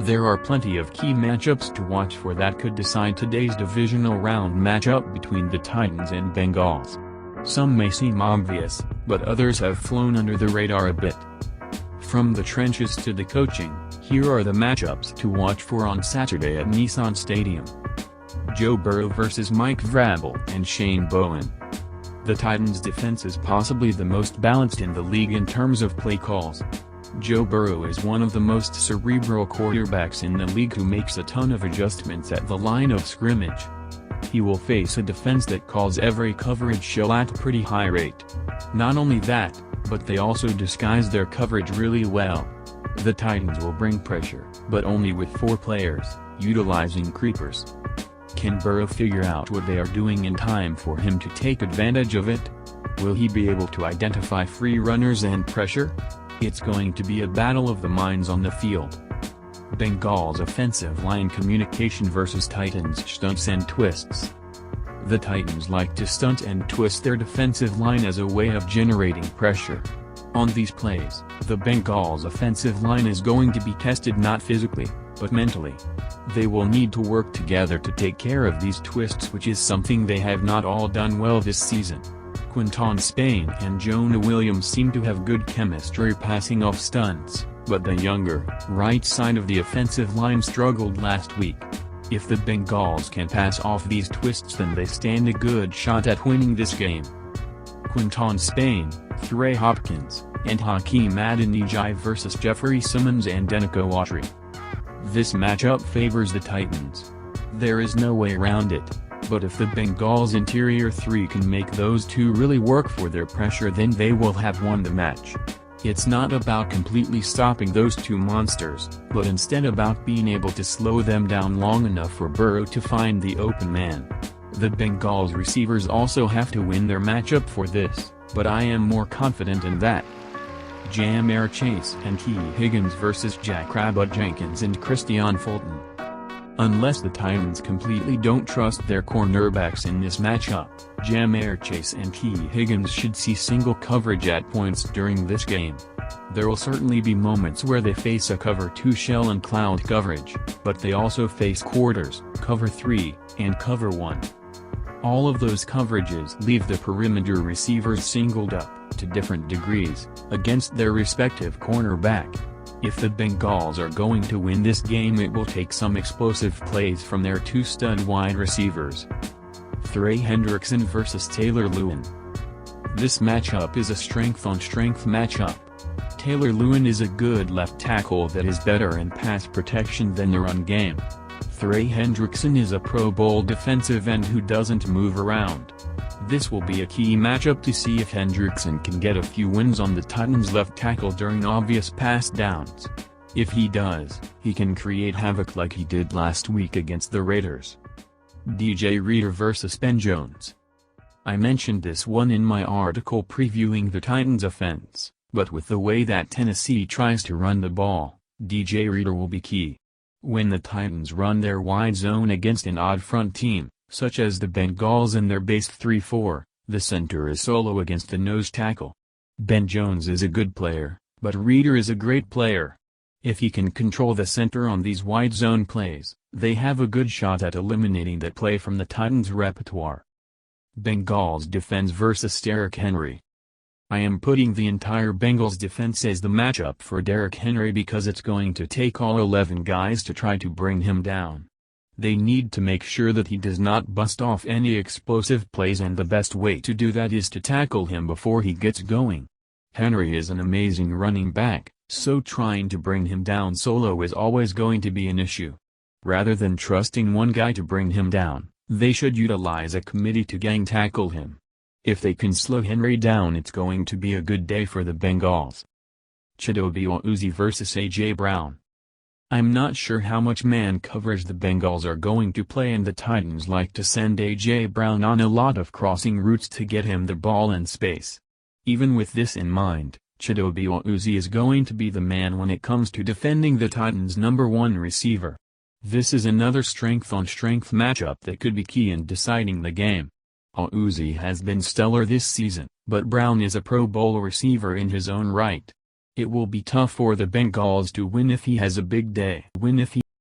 There are plenty of key matchups to watch for that could decide today's divisional round matchup between the Titans and Bengals. Some may seem obvious, but others have flown under the radar a bit. From the trenches to the coaching, here are the matchups to watch for on Saturday at Nissan Stadium. Joe Burrow vs. Mike Vrabel and Shane Bowen. The Titans' defense is possibly the most balanced in the league in terms of play calls. Joe Burrow is one of the most cerebral quarterbacks in the league who makes a ton of adjustments at the line of scrimmage. He will face a defense that calls every coverage show at a pretty high rate. Not only that, but they also disguise their coverage really well. The Titans will bring pressure, but only with 4 players, utilizing creepers. Can Burrow figure out what they are doing in time for him to take advantage of it? Will he be able to identify free runners and pressure? It's going to be a battle of the minds on the field. Bengals offensive line communication vs. Titans stunts and twists. The Titans like to stunt and twist their defensive line as a way of generating pressure. On these plays, the Bengals offensive line is going to be tested not physically, but mentally. They will need to work together to take care of these twists, which is something they have not all done well this season. Quinton Spain and Jonah Williams seem to have good chemistry passing off stunts, but the younger, right side of the offensive line struggled last week. If the Bengals can pass off these twists, then they stand a good shot at winning this game. Quinton Spain, Trey Hopkins, and Hakeem Adeniji vs. Jeffrey Simmons and Denico Autry. This matchup favors the Titans. There is no way around it, but if the Bengals' interior 3 can make those two really work for their pressure, then they will have won the match. It's not about completely stopping those two monsters, but instead about being able to slow them down long enough for Burrow to find the open man. The Bengals receivers also have to win their matchup for this, but I am more confident in that. Ja'Marr Chase and Higgins vs. Jenkins and Christian Fulton. Unless the Titans completely don't trust their cornerbacks in this matchup, Ja'Marr Chase and Higgins should see single coverage at points during this game. There will certainly be moments where they face a cover 2 shell and cloud coverage, but they also face quarters, cover 3, and cover 1. All of those coverages leave the perimeter receivers singled up, to different degrees, against their respective cornerback. If the Bengals are going to win this game, it will take some explosive plays from their 2 stud wide receivers. Trey Hendrickson vs. Taylor Lewan. This matchup is a strength-on-strength matchup. Taylor Lewan is a good left tackle that is better in pass protection than the run game. Trey Hendrickson is a Pro Bowl defensive end who doesn't move around. This will be a key matchup to see if Hendrickson can get a few wins on the Titans' left tackle during obvious pass downs. If he does, he can create havoc like he did last week against the Raiders. DJ Reader vs. Ben Jones. I mentioned this one in my article previewing the Titans' offense, but with the way that Tennessee tries to run the ball, DJ Reader will be key. When the Titans run their wide zone against an odd front team, such as the Bengals in their base 3-4, the center is solo against the nose tackle. Ben Jones is a good player, but Reader is a great player. If he can control the center on these wide zone plays, they have a good shot at eliminating that play from the Titans' repertoire. Bengals defense vs. Derrick Henry. I am putting the entire Bengals defense as the matchup for Derrick Henry because it's going to take all 11 guys to try to bring him down. They need to make sure that he does not bust off any explosive plays, and the best way to do that is to tackle him before he gets going. Henry is an amazing running back, so trying to bring him down solo is always going to be an issue. Rather than trusting one guy to bring him down, they should utilize a committee to gang tackle him. If they can slow Henry down, it's going to be a good day for the Bengals. Chidobe Awuzie vs. A.J. Brown. I'm not sure how much man coverage the Bengals are going to play, and the Titans like to send A.J. Brown on a lot of crossing routes to get him the ball in space. Even with this in mind, Chidobe Awuzie is going to be the man when it comes to defending the Titans' #1 receiver. This is another strength-on-strength matchup that could be key in deciding the game. Awuzie has been stellar this season, but Brown is a Pro Bowl receiver in his own right. It will be tough for the Bengals to win if he has a big day.